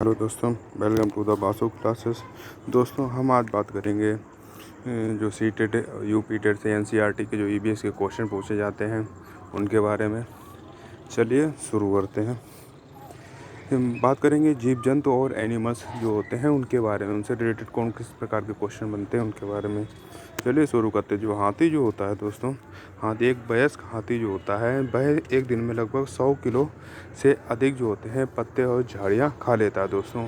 Hello दोस्तों, welcome to the Basu classes. दोस्तों, हम आज बात करेंगे जो सी टेट, यूपी टेट से एनसीईआरटी के जो ईवीएस के क्वेश्चन पूछे जाते हैं उनके बारे में। चलिए शुरू करते हैं। हम बात करेंगे जीव जंतु और एनिमल्स जो होते हैं उनके बारे में, उनसे रिलेटेड कौन किस प्रकार के क्वेश्चन बनते हैं उनके बारे में। चलिए शुरू करते हैं। जो हाथी जो होता है दोस्तों, हाथी एक वयस्क हाथी जो होता है वह एक दिन में लगभग 100 किलो से अधिक जो होते हैं पत्ते और झाड़ियाँ खा लेता है दोस्तों।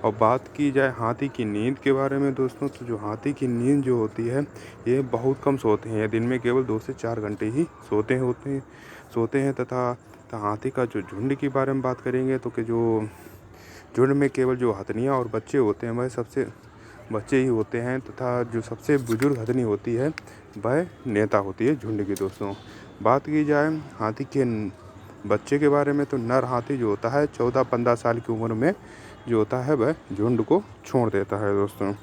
और बात की जाए हाथी की नींद के बारे में दोस्तों, तो जो हाथी की नींद जो होती है ये बहुत कम सोते हैं। दिन में केवल 2 से 4 घंटे ही सोते हैं तथा हाथी का जो झुंड के बारे में बात करेंगे तो कि जो झुंड में केवल जो हथनियाँ और बच्चे होते हैं वह सबसे बच्चे ही होते हैं तथा जो सबसे बुजुर्ग हथनी होती है वह नेता होती है झुंड की दोस्तों। बात की जाए हाथी के बच्चे के बारे में तो नर हाथी जो होता है 14-15 साल की उम्र में जो होता है वह झुंड को छोड़ देता है दोस्तों।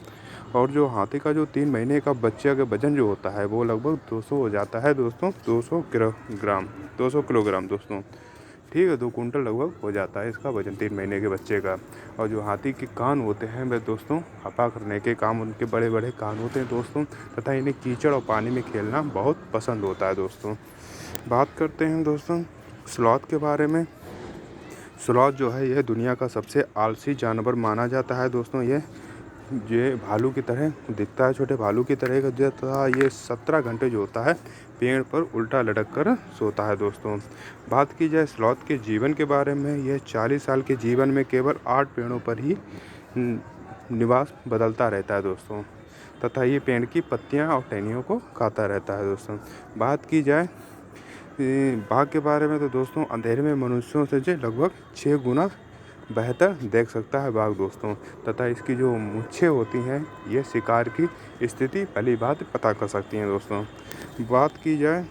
और जो हाथी का जो 3 महीने का बच्चे का वजन जो होता है वो लगभग 200 हो जाता है दोस्तों, 200 किलोग्राम दोस्तों। ठीक है, 2 कुंटल लगभग हो जाता है इसका वजन 3 महीने के बच्चे का। और जो हाथी के कान होते हैं वह दोस्तों हपा करने के काम, उनके बड़े बड़े कान होते हैं दोस्तों, तथा इन्हें कीचड़ और पानी में खेलना बहुत पसंद होता है दोस्तों। बात करते हैं दोस्तों स्लॉथ के बारे में। स्लॉथ जो है यह दुनिया का सबसे आलसी जानवर माना जाता है दोस्तों। ये भालू की तरह दिखता है, छोटे भालू की तरह का तथा ये 17 घंटे जो होता है पेड़ पर उल्टा लटक कर सोता है दोस्तों। बात की जाए स्लॉथ के जीवन के बारे में, यह 40 साल के जीवन में केवल 8 पेड़ों पर ही निवास बदलता रहता है दोस्तों, तथा ये पेड़ की पत्तियां और टहनियों को खाता रहता है दोस्तों। बात की जाए बाघ के बारे में तो दोस्तों अंधेरे में मनुष्यों से जो लगभग 6 गुना बेहतर देख सकता है बाघ दोस्तों, तथा इसकी जो मूंछें होती हैं ये शिकार की स्थिति पहली बात पता कर सकती हैं दोस्तों। बात की जाए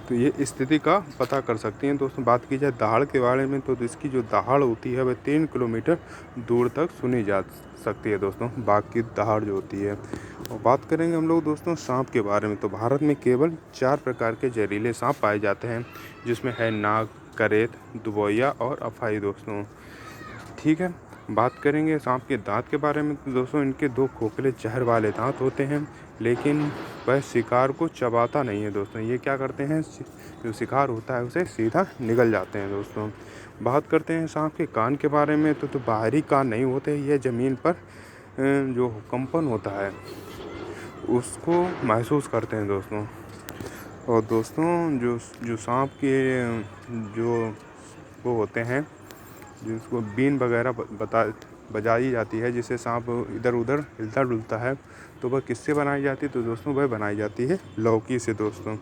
तो ये स्थिति का पता कर सकती हैं दोस्तों। बात की जाए दहाड़ के बारे में तो इसकी जो दहाड़ होती है वह 3 किलोमीटर दूर तक सुनी जा सकती है दोस्तों, बाघ की दहाड़ जो होती है। और बात करेंगे हम लोग दोस्तों सांप के बारे में, तो भारत में केवल 4 प्रकार के जहरीले सांप पाए जाते हैं, जिसमें है नाग, करेत, दुबोया और अफाई दोस्तों। ठीक है, बात करेंगे सांप के दांत के बारे में तो दोस्तों इनके 2 खोखले जहर वाले दांत होते हैं, लेकिन वह शिकार को चबाता नहीं है दोस्तों। ये क्या करते हैं, जो शिकार होता है उसे सीधा निगल जाते हैं दोस्तों। बात करते हैं सांप के कान के बारे में तो बाहरी कान नहीं होते, यह ज़मीन पर जो कंपन होता है उसको महसूस करते हैं दोस्तों। और दोस्तों जो जो सांप के जो वो होते हैं जिसको बीन वगैरह बजाई जाती है, जिससे सांप इधर उधर हिलता डुलता है, तो वह किससे बनाई जाती है तो दोस्तों वह बनाई जाती है लौकी से दोस्तों।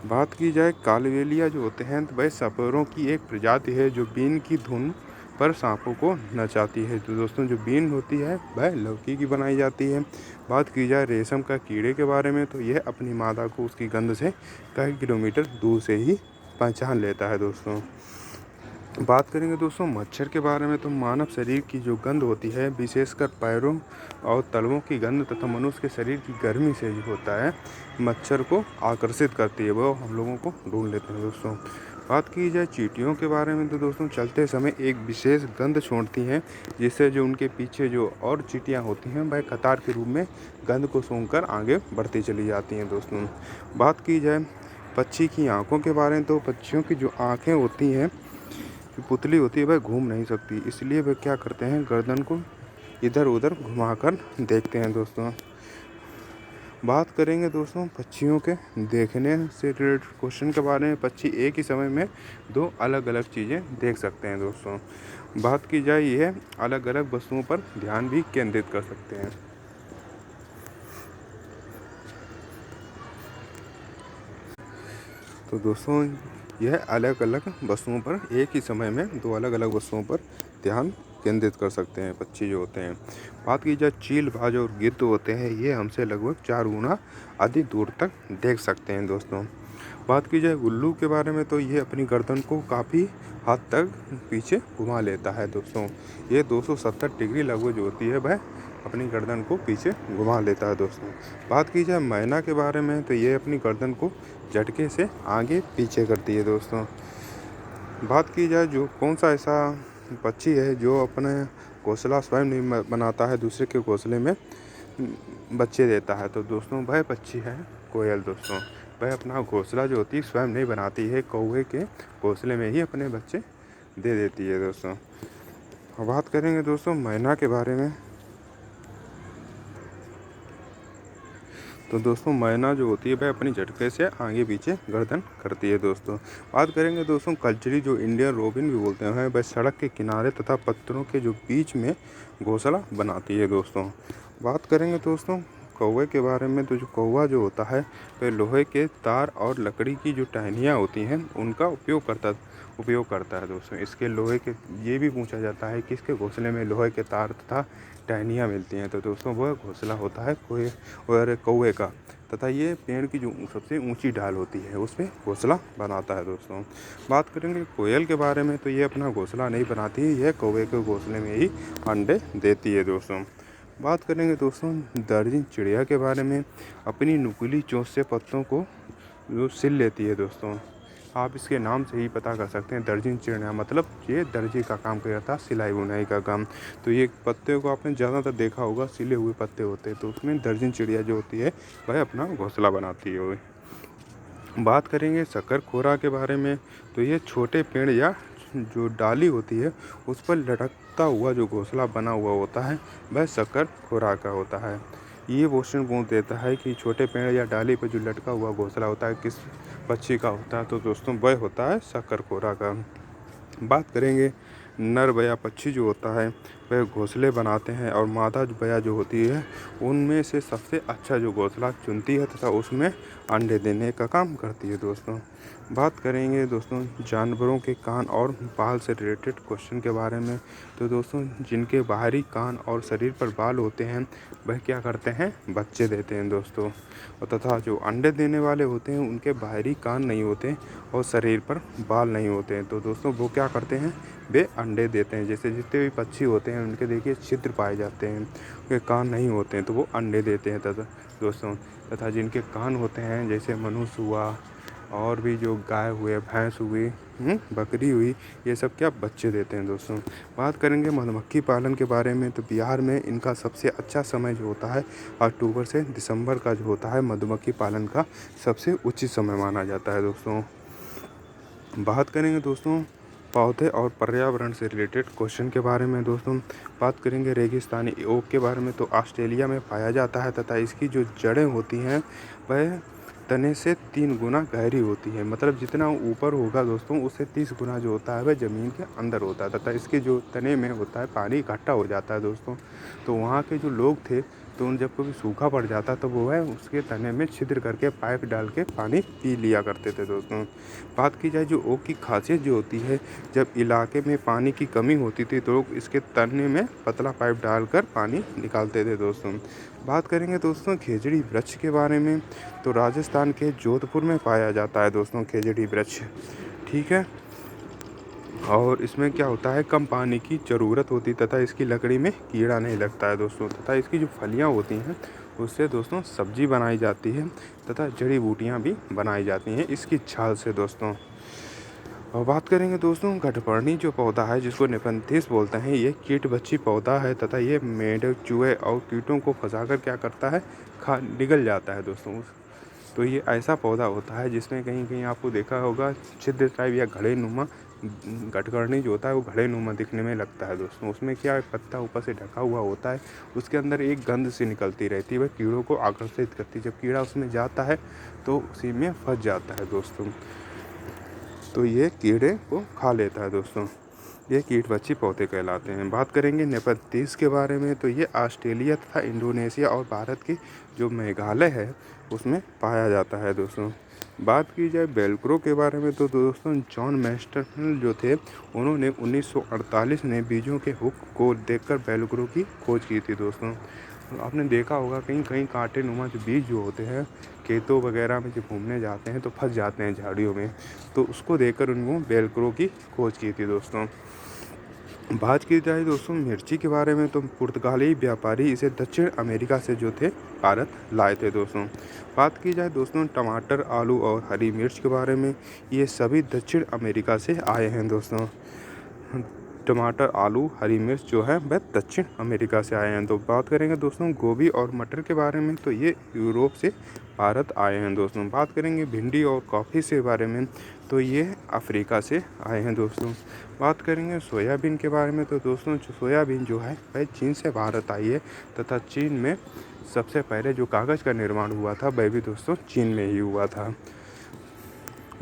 बात की जाए कालबेलिया जो होते हैं तो वह सांपों की एक प्रजाति है जो बीन की धुन पर सांपों को नचाती है। तो दोस्तों जो बीन होती है वह लौकी की बनाई जाती है। बात की जाए रेशम का कीड़े के बारे में तो यह अपनी मादा को उसकी गंध से कई किलोमीटर दूर से ही पहचान लेता है दोस्तों। बात करेंगे दोस्तों मच्छर के बारे में, तो मानव शरीर की जो गंध होती है विशेषकर पैरों और तलवों की गंध तथा मनुष्य के शरीर की गर्मी से ही होता है मच्छर को आकर्षित करती है, वो हम लोगों को ढूंढ लेते हैं दोस्तों। बात की जाए चींटियों के बारे में तो दोस्तों चलते समय एक विशेष गंध छोड़ती हैं, जिससे जो उनके पीछे जो और चींटियाँ होती हैं वह कतार के रूप में गंध को सूंघकर आगे बढ़ती चली जाती हैं दोस्तों। बात की जाए पक्षी की आँखों के बारे में, तो पक्षियों की जो आँखें होती हैं, जो पुतली होती है वह घूम नहीं सकती, इसलिए वह क्या करते हैं गर्दन को इधर उधर घुमाकर देखते हैं दोस्तों। बात करेंगे दोस्तों पक्षियों के देखने से रिलेटेड क्वेश्चन के बारे में। पक्षी एक ही समय में 2 अलग अलग चीज़ें देख सकते हैं दोस्तों। बात की जाए यह अलग अलग वस्तुओं पर ध्यान भी केंद्रित कर सकते हैं। तो दोस्तों यह अलग अलग वस्तुओं पर एक ही समय में 2 अलग अलग वस्तुओं पर ध्यान केंद्रित कर सकते हैं पक्षी जो होते हैं। बात की जाए चील, बाज और गिद्ध होते हैं, ये हमसे लगभग 4 गुना अधिक दूर तक देख सकते हैं दोस्तों। बात की जाए उल्लू के बारे में तो ये अपनी गर्दन को काफ़ी हद तक पीछे घुमा लेता है दोस्तों। ये 270 डिग्री लगभग जो होती है वह अपनी गर्दन को पीछे घुमा लेता है दोस्तों। बात की जाए मैना के बारे में तो ये अपनी गर्दन को झटके से आगे पीछे करती है दोस्तों। बात की जाए जो कौन सा ऐसा पक्षी है जो अपना घोंसला स्वयं नहीं बनाता है, दूसरे के घोंसले में बच्चे देता है। तो दोस्तों वह पक्षी है कोयल दोस्तों। वह अपना घोंसला जो होती है स्वयं नहीं बनाती है, कौवे के घोंसले में ही अपने बच्चे दे देती है दोस्तों। अब बात करेंगे दोस्तों मैना के बारे में। तो दोस्तों मैना जो होती है वह अपनी झटके से आगे पीछे गर्दन करती है दोस्तों। बात करेंगे दोस्तों कल्चरी जो इंडियन रोबिन भी बोलते हैं, वह सड़क के किनारे तथा पत्थरों के जो बीच में घोंसला बनाती है दोस्तों। बात करेंगे दोस्तों कौवे के बारे में। तो जो कौवा जो होता है वह लोहे के तार और लकड़ी की जो टहनियाँ होती हैं उनका उपयोग करता है दोस्तों। इसके लोहे के ये भी पूछा जाता है कि इसके घोंसले में लोहे के तार तथा टहनियाँ मिलती हैं। तो दोस्तों वह घोंसला होता है कौवे का, तथा ये पेड़ की जो सबसे ऊंची डाल होती है उस पर घोंसला बनाता है दोस्तों। बात करेंगे कोयल के बारे में। तो ये अपना घोंसला नहीं बनाती है, यह कौवे के घोंसले में ही अंडे देती है दोस्तों। बात करेंगे दोस्तों दर्जन चिड़िया के बारे में। अपनी नुकीली चोंच से पत्तों को जो सिल लेती है दोस्तों। आप इसके नाम से ही पता कर सकते हैं, दर्जन चिड़िया मतलब ये दर्जी का काम करता है, सिलाई बुनाई का काम। तो ये पत्ते को आपने ज़्यादातर देखा होगा, सिले हुए पत्ते होते हैं, तो उसमें दर्जन चिड़िया जो होती है वह अपना घोंसला बनाती है। बात करेंगे शकरखोरा के बारे में। तो ये छोटे पेड़ या जो डाली होती है उस पर लटकता हुआ जो घोंसला बना हुआ होता है वह शकरखोरा का होता है। ये क्वेश्चन पूछ देता है कि छोटे पेड़ या डाली पर जो लटका हुआ घोंसला होता है किस पक्षी का होता है। तो दोस्तों वह होता है शकरखोरा का। बात करेंगे नर बया पक्षी जो होता है वह घोंसले बनाते हैं और मादा बया जो होती है उनमें से सबसे अच्छा जो घोंसला चुनती है तथा उसमें अंडे देने का काम करती है दोस्तों। बात करेंगे दोस्तों जानवरों के कान और बाल से रिलेटेड क्वेश्चन के बारे में। तो दोस्तों जिनके बाहरी कान और शरीर पर बाल होते हैं वह क्या करते हैं, बच्चे देते हैं दोस्तों। और तथा जो अंडे देने वाले होते हैं उनके बाहरी कान नहीं होते और शरीर पर बाल नहीं होते हैं। तो दोस्तों वो क्या करते हैं, वे अंडे देते हैं। जैसे जितने भी पक्षी होते हैं उनके देखिए छिद्र पाए जाते हैं, उनके कान नहीं होते हैं तो वो अंडे देते हैं तथा जिनके कान होते हैं जैसे मनुष्य हुआ और भी जो गाय हुए, भैंस हुई, बकरी हुई, ये सब क्या बच्चे देते हैं दोस्तों। बात करेंगे मधुमक्खी पालन के बारे में। तो बिहार में इनका सबसे अच्छा समय जो होता है अक्टूबर से दिसंबर का जो होता है मधुमक्खी पालन का सबसे उचित समय माना जाता है दोस्तों। बात करेंगे दोस्तों पौधे और पर्यावरण से रिलेटेड क्वेश्चन के बारे में दोस्तों। बात करेंगे रेगिस्तानी ओक के बारे में। तो ऑस्ट्रेलिया में पाया जाता है तथा इसकी जो जड़ें होती हैं वह तने से 3 गुना गहरी होती है। मतलब जितना ऊपर होगा दोस्तों उससे 30 गुना जो होता है वह ज़मीन के अंदर होता है तथा इसके जो तने में होता है पानी इकट्ठा हो जाता है दोस्तों। तो वहाँ के जो लोग थे तो उन जब कभी सूखा पड़ जाता तो वो है उसके तने में छिद्र करके पाइप डाल के पानी पी लिया करते थे दोस्तों। बात की जाए जो ओक की खासियत जो होती है, जब इलाके में पानी की कमी होती थी तो लोग इसके तने में पतला पाइप डालकर पानी निकालते थे दोस्तों। बात करेंगे दोस्तों खेजड़ी वृक्ष के बारे में। तो राजस्थान के जोधपुर में पाया जाता है दोस्तों खेजड़ी वृक्ष, ठीक है। और इसमें क्या होता है, कम पानी की ज़रूरत होती तथा इसकी लकड़ी में कीड़ा नहीं लगता है दोस्तों। तथा इसकी जो फलियां होती हैं उससे दोस्तों सब्जी बनाई जाती है तथा जड़ी बूटियां भी बनाई जाती हैं इसकी छाल से दोस्तों। और बात करेंगे दोस्तों घटपर्णी जो पौधा है जिसको नेफंथिस बोलते हैं, ये कीट बच्ची पौधा है तथा ये मेंढक, चूहे और कीटों को फंसाकर क्या करता है, निगल जाता है दोस्तों। तो ये ऐसा पौधा होता है जिसमें कहीं कहीं आपको देखा होगा छिद्र टाइप या घड़े नुमा घटकरनी जो होता है वो घड़े नुमा दिखने में लगता है दोस्तों। उसमें क्या है, पत्ता ऊपर से ढका हुआ होता है, उसके अंदर एक गंध सी निकलती रहती है, वह कीड़ों को आकर्षित करती है। जब कीड़ा उसमें जाता है तो उसी में फंस जाता है दोस्तों, तो ये कीड़े को खा लेता है दोस्तों। ये कीट बच्ची पौधे कहलाते हैं। बात करेंगे नेपथीस के बारे में। तो ये ऑस्ट्रेलिया तथा इंडोनेशिया और भारत की जो मेघालय है उसमें पाया जाता है दोस्तों। बात की जाए वेलक्रो के बारे में तो दोस्तों जॉन मैस्टरल जो थे उन्होंने 1948 में बीजों के हुक को देखकर वेलक्रो की खोज की थी दोस्तों। आपने देखा होगा कहीं कहीं कांटे नुमा जो बीज जो होते हैं खेतों वगैरह में जब घूमने जाते हैं तो फंस जाते हैं झाड़ियों में, तो उसको देखकर उनको वेलक्रो की खोज की थी दोस्तों। बात की जाए दोस्तों मिर्ची के बारे में। तो पुर्तगाली व्यापारी इसे दक्षिण अमेरिका से जो थे भारत लाए थे दोस्तों। बात की जाए दोस्तों टमाटर, आलू और हरी मिर्च के बारे में, ये सभी दक्षिण अमेरिका से आए हैं दोस्तों। टमाटर, आलू, हरी मिर्च जो है वह दक्षिण अमेरिका से आए हैं। तो बात करेंगे दोस्तों गोभी और मटर के बारे में, तो ये यूरोप से भारत आए हैं दोस्तों। बात करेंगे भिंडी और कॉफ़ी से बारे में, तो ये अफ्रीका से आए हैं दोस्तों। बात करेंगे सोयाबीन के बारे में, तो दोस्तों सोयाबीन जो है वह चीन से भारत आई है तथा चीन में सबसे पहले जो कागज़ का निर्माण हुआ था वह भी दोस्तों चीन में ही हुआ था।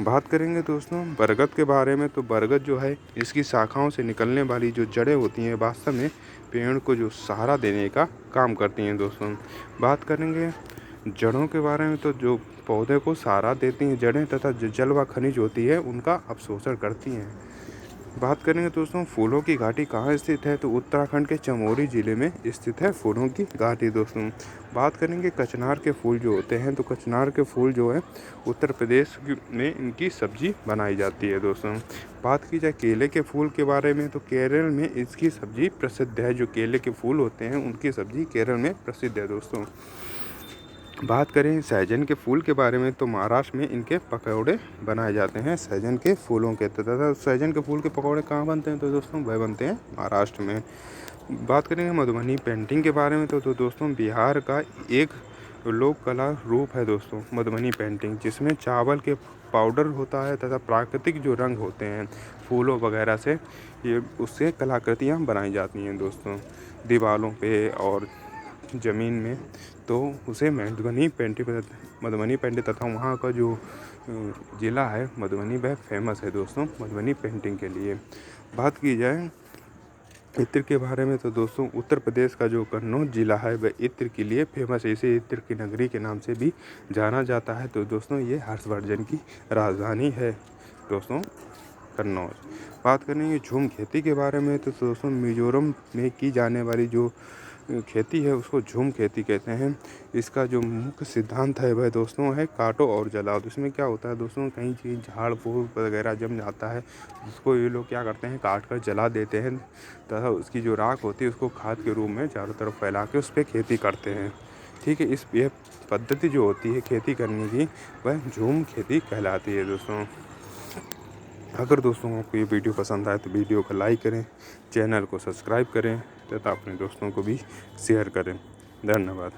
बात करेंगे दोस्तों बरगद के बारे में, तो बरगद जो है इसकी शाखाओं से निकलने वाली जो जड़ें होती हैं वास्तव में पेड़ को जो सहारा देने का काम करती हैं दोस्तों। बात करेंगे जड़ों के बारे में, तो जो पौधे को सहारा देती हैं जड़ें तथा जो जल व खनिज होती है उनका अवशोषण करती हैं। बात करेंगे दोस्तों फूलों की घाटी कहाँ स्थित है, तो उत्तराखंड के चमोली ज़िले में स्थित है फूलों की घाटी दोस्तों। बात करेंगे कचनार के फूल जो होते हैं, तो कचनार के फूल जो है उत्तर प्रदेश में इनकी सब्जी बनाई जाती है दोस्तों। बात की जाए केले के फूल के बारे में, तो केरल में इसकी सब्जी प्रसिद्ध है। जो केले के फूल होते हैं उनकी सब्जी केरल में प्रसिद्ध है दोस्तों। बात करें सहजन के फूल के बारे में, तो महाराष्ट्र में इनके पकौड़े बनाए जाते हैं सहजन के फूलों के। तथा सहजन के फूल के पकौड़े कहाँ बनते हैं, तो दोस्तों वह बनते हैं महाराष्ट्र में। बात करेंगे मधुबनी पेंटिंग के बारे में, तो दोस्तों बिहार का एक लोक कला रूप है दोस्तों मधुबनी पेंटिंग, जिसमें चावल के पाउडर होता है तथा प्राकृतिक जो रंग होते हैं फूलों वगैरह से ये उससे कलाकृतियाँ बनाई जाती हैं दोस्तों दीवारों पे और ज़मीन में। तो उसे मधुबनी पेंटिंग तथा वहाँ का जो ज़िला है मधुबनी वह फेमस है दोस्तों मधुबनी पेंटिंग के लिए। बात की जाए इत्र के बारे में, तो दोस्तों उत्तर प्रदेश का जो कन्नौज ज़िला है वह इत्र के लिए फेमस है। इसे इत्र की नगरी के नाम से भी जाना जाता है। तो दोस्तों ये हर्षवर्धन की राजधानी है दोस्तों कन्नौज। बात करेंगे झूम खेती के बारे में, तो दोस्तों मिजोरम में की जाने वाली जो खेती है उसको झूम खेती कहते हैं। इसका जो मुख्य सिद्धांत है वह दोस्तों है काटो और जलाओ। तो इसमें क्या होता है दोस्तों कहीं चीज़ झाड़ फूल वगैरह जम जाता है उसको ये लोग क्या करते हैं काट कर जला देते हैं तथा उसकी जो राख होती है उसको खाद के रूप में चारों तरफ फैला के उस पर खेती करते हैं। ठीक है, यह पद्धति जो होती है खेती करने की वह झूम खेती कहलाती है दोस्तों। अगर दोस्तों आपको ये वीडियो पसंद आए तो वीडियो को लाइक करें, चैनल को सब्सक्राइब करें तथा अपने दोस्तों को भी शेयर करें। धन्यवाद।